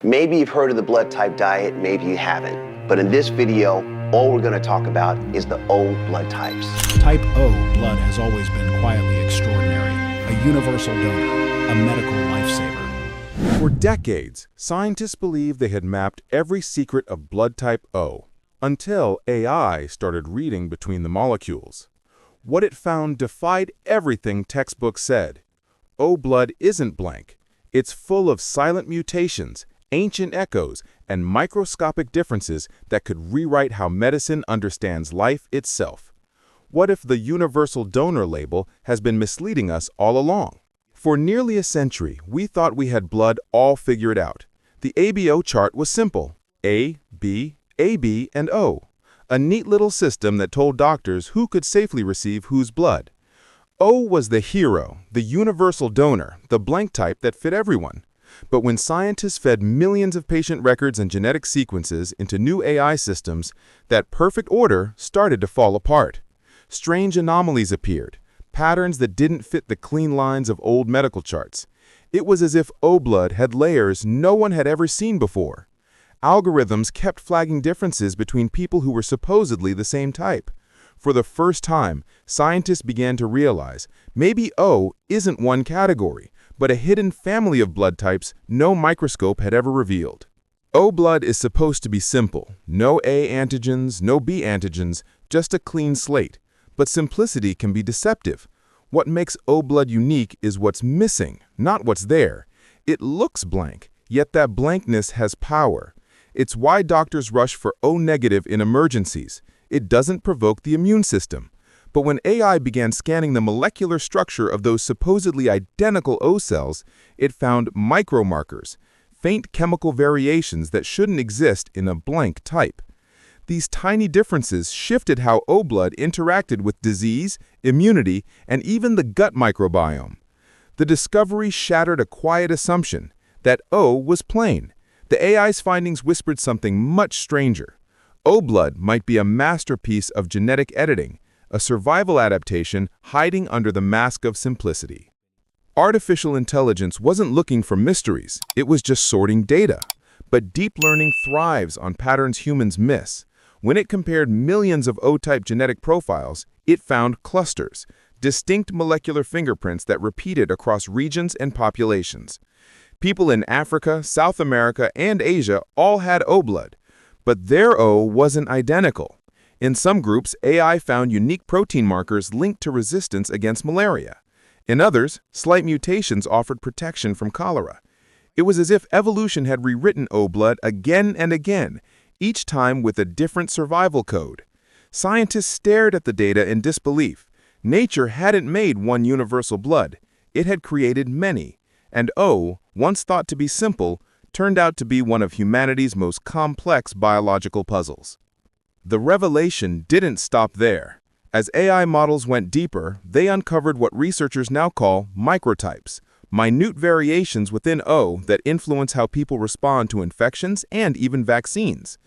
Maybe you've heard of the blood type diet, maybe you haven't. But in this video, all we're going to talk about is the O blood types. Type O blood has always been quietly extraordinary, a universal donor, a medical lifesaver. For decades, scientists believed they had mapped every secret of blood type O, until AI started reading between the molecules. What it found defied everything textbooks said. O blood isn't blank. It's full of silent mutations, ancient echoes, and microscopic differences that could rewrite how medicine understands life itself. What if the universal donor label has been misleading us all along? For nearly a century, we thought we had blood all figured out. The ABO chart was simple: A, B, AB, and O. A neat little system that told doctors who could safely receive whose blood. O was the hero, the universal donor, the blank type that fit everyone. But when scientists fed millions of patient records and genetic sequences into new AI systems, that perfect order started to fall apart. Strange anomalies appeared, patterns that didn't fit the clean lines of old medical charts. It was as if O blood had layers no one had ever seen before. Algorithms kept flagging differences between people who were supposedly the same type. For the first time, scientists began to realize maybe O isn't one category, but a hidden family of blood types no microscope had ever revealed. O blood is supposed to be simple: no A antigens, no B antigens, just a clean slate. But simplicity can be deceptive. What makes O blood unique is what's missing, not what's there. It looks blank, yet that blankness has power. It's why doctors rush for O negative in emergencies. It doesn't provoke the immune system. But when AI began scanning the molecular structure of those supposedly identical O cells, it found micromarkers, faint chemical variations that shouldn't exist in a blank type. These tiny differences shifted how O blood interacted with disease, immunity, and even the gut microbiome. The discovery shattered a quiet assumption that O was plain. The AI's findings whispered something much stranger. O blood might be a masterpiece of genetic editing, a survival adaptation hiding under the mask of simplicity. Artificial intelligence wasn't looking for mysteries, it was just sorting data. But deep learning thrives on patterns humans miss. When it compared millions of O-type genetic profiles, it found clusters, distinct molecular fingerprints that repeated across regions and populations. People in Africa, South America, and Asia all had O blood, but their O wasn't identical. In some groups, AI found unique protein markers linked to resistance against malaria. In others, slight mutations offered protection from cholera. It was as if evolution had rewritten O blood again and again, each time with a different survival code. Scientists stared at the data in disbelief. Nature hadn't made one universal blood. It had created many. And O, once thought to be simple, turned out to be one of humanity's most complex biological puzzles. The revelation didn't stop there. As AI models went deeper, they uncovered what researchers now call microtypes, minute variations within O that influence how people respond to infections and even vaccines.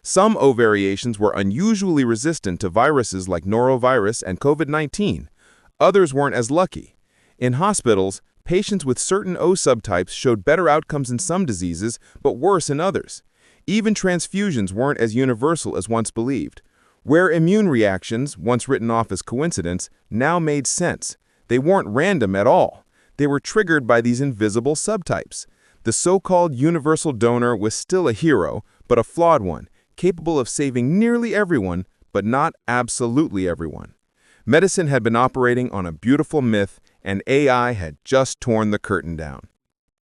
Some O variations were unusually resistant to viruses like norovirus and COVID-19. Others weren't as lucky. In hospitals, patients with certain O subtypes showed better outcomes in some diseases, but worse in others. Even transfusions weren't as universal as once believed. Rare immune reactions, once written off as coincidence, now made sense. They weren't random at all. They were triggered by these invisible subtypes. The so-called universal donor was still a hero, but a flawed one, capable of saving nearly everyone, but not absolutely everyone. Medicine had been operating on a beautiful myth, and AI had just torn the curtain down.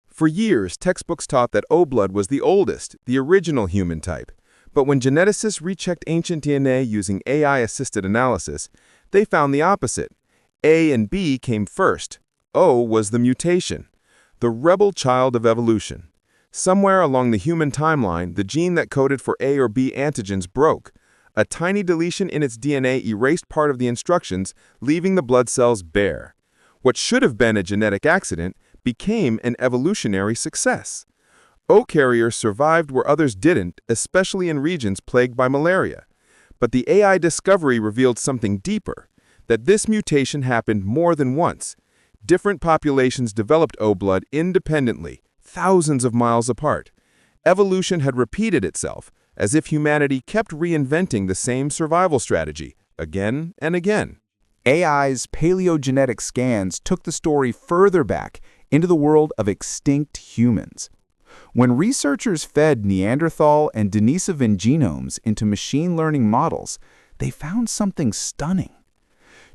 For years, textbooks taught that O blood was the oldest, the original human type. But when geneticists rechecked ancient DNA using AI-assisted analysis, they found the opposite. A and B came first. O was the mutation, the rebel child of evolution. Somewhere along the human timeline, the gene that coded for A or B antigens broke. A tiny deletion in its DNA erased part of the instructions, leaving the blood cells bare. What should have been a genetic accident became an evolutionary success. O carriers survived where others didn't, especially in regions plagued by malaria. But the AI discovery revealed something deeper, that this mutation happened more than once. Different populations developed O blood independently, thousands of miles apart. Evolution had repeated itself, as if humanity kept reinventing the same survival strategy, again and again. AI's paleogenetic scans took the story further back into the world of extinct humans. When researchers fed Neanderthal and Denisovan genomes into machine learning models, they found something stunning.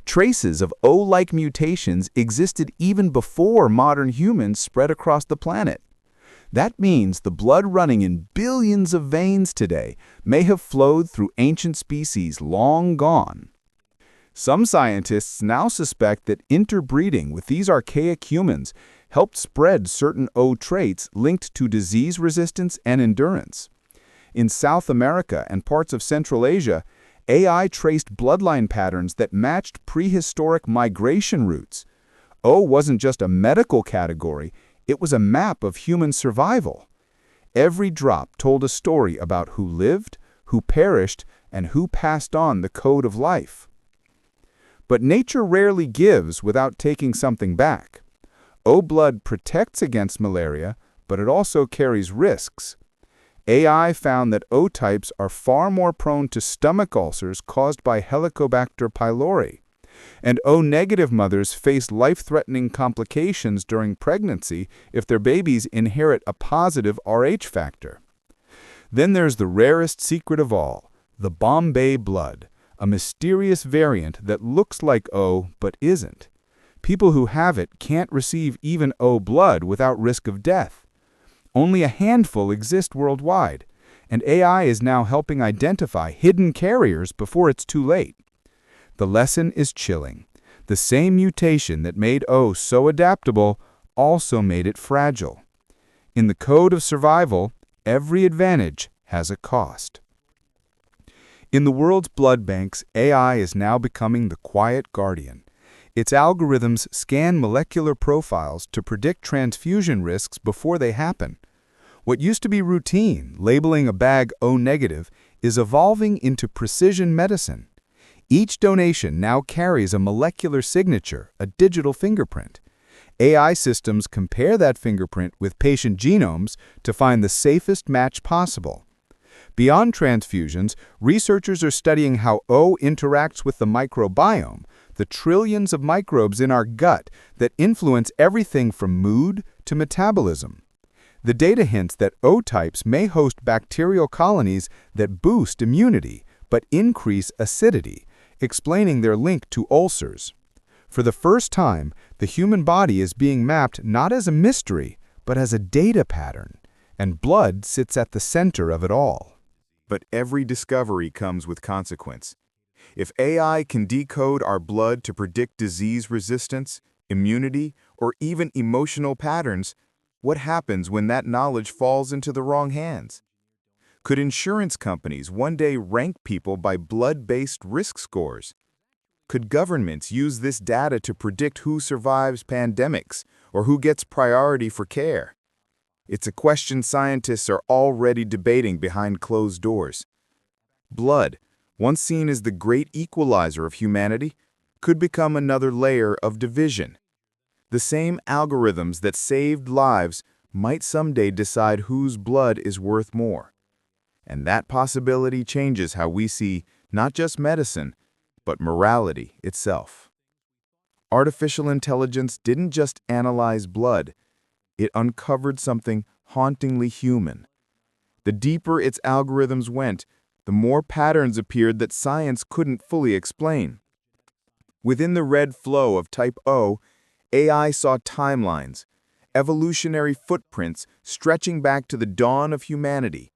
Traces of O-like mutations existed even before modern humans spread across the planet. That means the blood running in billions of veins today may have flowed through ancient species long gone. Some scientists now suspect that interbreeding with these archaic humans helped spread certain O traits linked to disease resistance and endurance. In South America and parts of Central Asia, AI traced bloodline patterns that matched prehistoric migration routes. O wasn't just a medical category, it was a map of human survival. Every drop told a story about who lived, who perished, and who passed on the code of life. But nature rarely gives without taking something back. O blood protects against malaria, but it also carries risks. AI found that O types are far more prone to stomach ulcers caused by Helicobacter pylori, and O-negative mothers face life-threatening complications during pregnancy if their babies inherit a positive Rh factor. Then there's the rarest secret of all, the Bombay blood, a mysterious variant that looks like O but isn't. People who have it can't receive even O blood without risk of death. Only a handful exist worldwide, and AI is now helping identify hidden carriers before it's too late. The lesson is chilling. The same mutation that made O so adaptable also made it fragile. In the code of survival, every advantage has a cost. In the world's blood banks, AI is now becoming the quiet guardian. Its algorithms scan molecular profiles to predict transfusion risks before they happen. What used to be routine, labeling a bag O-negative, is evolving into precision medicine. Each donation now carries a molecular signature, a digital fingerprint. AI systems compare that fingerprint with patient genomes to find the safest match possible. Beyond transfusions, researchers are studying how O interacts with the microbiome, the trillions of microbes in our gut that influence everything from mood to metabolism. The data hints that O types may host bacterial colonies that boost immunity but increase acidity, explaining their link to ulcers. For the first time, the human body is being mapped not as a mystery, but as a data pattern, and blood sits at the center of it all. But every discovery comes with consequence. If AI can decode our blood to predict disease resistance, immunity, or even emotional patterns, what happens when that knowledge falls into the wrong hands? Could insurance companies one day rank people by blood-based risk scores? Could governments use this data to predict who survives pandemics or who gets priority for care? It's a question scientists are already debating behind closed doors. Blood, once seen as the great equalizer of humanity, could become another layer of division. The same algorithms that saved lives might someday decide whose blood is worth more. And that possibility changes how we see not just medicine, but morality itself. Artificial intelligence didn't just analyze blood, it uncovered something hauntingly human. The deeper its algorithms went, the more patterns appeared that science couldn't fully explain. Within the red flow of type O, AI saw timelines, evolutionary footprints stretching back to the dawn of humanity.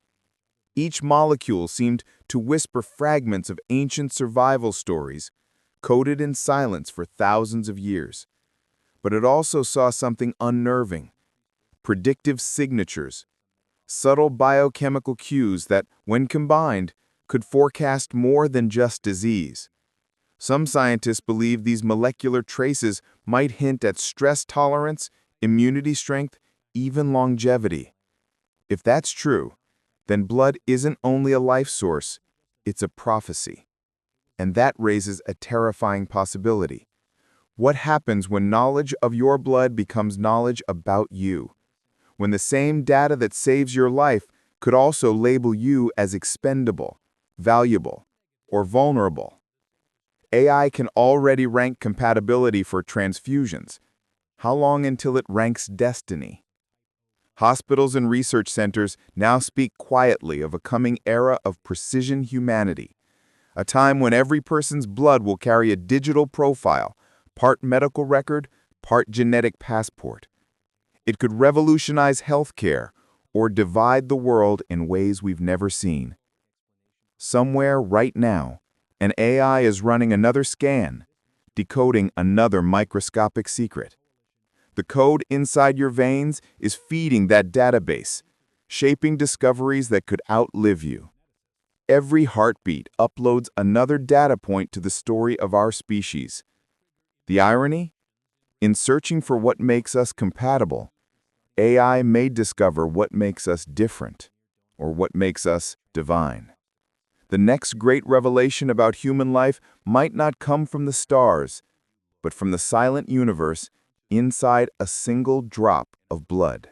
Each molecule seemed to whisper fragments of ancient survival stories, coded in silence for thousands of years. But it also saw something unnerving: predictive signatures, subtle biochemical cues that, when combined, could forecast more than just disease. Some scientists believe these molecular traces might hint at stress tolerance, immunity strength, even longevity. If that's true, then blood isn't only a life source, it's a prophecy. And that raises a terrifying possibility. What happens when knowledge of your blood becomes knowledge about you? When the same data that saves your life could also label you as expendable, valuable, or vulnerable. AI can already rank compatibility for transfusions. How long until it ranks destiny? Hospitals and research centers now speak quietly of a coming era of precision humanity, a time when every person's blood will carry a digital profile, part medical record, part genetic passport. It could revolutionize healthcare or divide the world in ways we've never seen. Somewhere right now, an AI is running another scan, decoding another microscopic secret. The code inside your veins is feeding that database, shaping discoveries that could outlive you. Every heartbeat uploads another data point to the story of our species. The irony? In searching for what makes us compatible, AI may discover what makes us different, or what makes us divine. The next great revelation about human life might not come from the stars, but from the silent universe inside a single drop of blood.